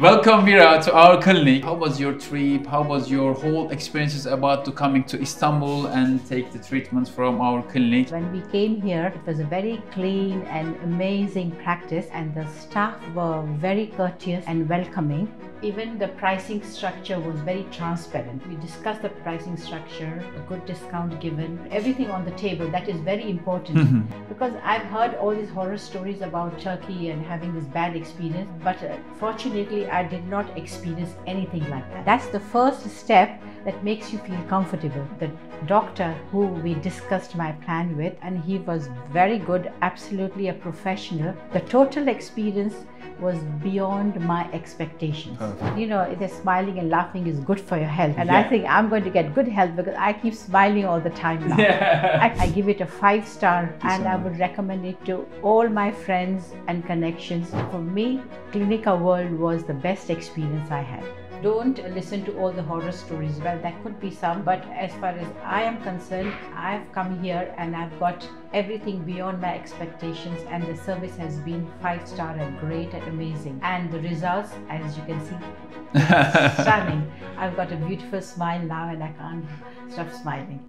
Welcome, Vera, to our clinic. How was your trip? How was your whole experiences about to coming to Istanbul and take the treatments from our clinic? When we came here, it was a very clean and amazing practice, and the staff were very courteous and welcoming. Even the pricing structure was very transparent. We discussed the pricing structure, a good discount given, everything on the table. That is very important because I've heard all these horror stories about Turkey and having this bad experience, but fortunately I did not experience anything like that. That's the first step that makes you feel comfortable. The doctor who we discussed my plan with, and he was very good, absolutely a professional. The total experience was beyond my expectations. Perfect. You know, the smiling and laughing is good for your health, and Yeah. I think I'm going to get good health because I keep smiling all the time now. Yeah. I give it a 5-star, and so I much. would recommend it to all my friends and connections. For me, Clinica World was the best experience I had. Don't listen to all the horror stories. Well, there could be some, but as far as I am concerned, I've come here and I've got everything beyond my expectations, and the service has been 5-star and great and amazing. And the results, as you can see, stunning. I've got a beautiful smile now and I can't stop smiling.